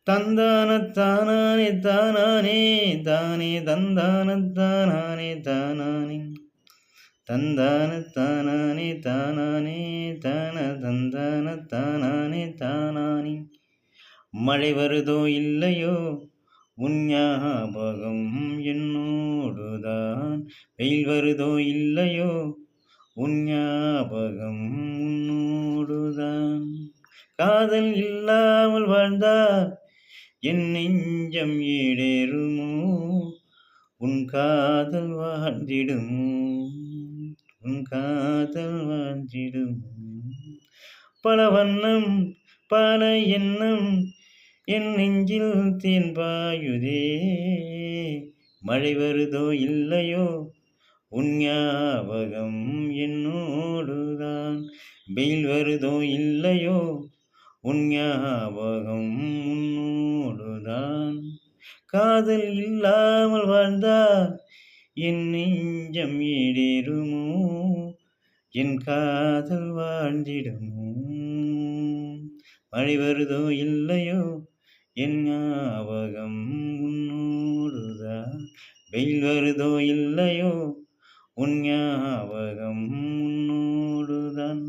தந்தானத்தானானே தானானே தானே தந்தானத்தானானே தானானே தந்தானத்தானானே தானானே தான தந்தானத்தானானே தானானே. மழை வருதோ இல்லையோ உன் ஞாபகம் என்னோடுதான், வெயில் வருதோ இல்லையோ உன் ஞாபகம் உன்னோடுதான். காதல் இல்லாமல் வாழ்ந்தால் என் நெஞ்சம் ஈடேறுமோ, உன் காதல் வாழ்ந்திடுமோ, உன் காதல் வாழ்ந்திடுமோ. பல வண்ணம் பல எண்ணம் என் நெஞ்சில் தேன் பாயுதே, மழை வருதோ இல்லையோ உன் ஞாபகம் என்னோடுதான், வெயில் வருதோ இல்லையோ உன் ஞாபகம் உன்னோடுதான். காதல் இல்லாமல் வாழ்ந்தால் என் நெஞ்சம் ஈடேறுமோ, என் காதல் வாழ்ந்திடுமோ. மழை வருதோ இல்லையோ என் ஞாபகம் உன்னோடுதான், வெயில் வருதோ இல்லையோ உன் ஞாபகம் உன்னோடுதான்.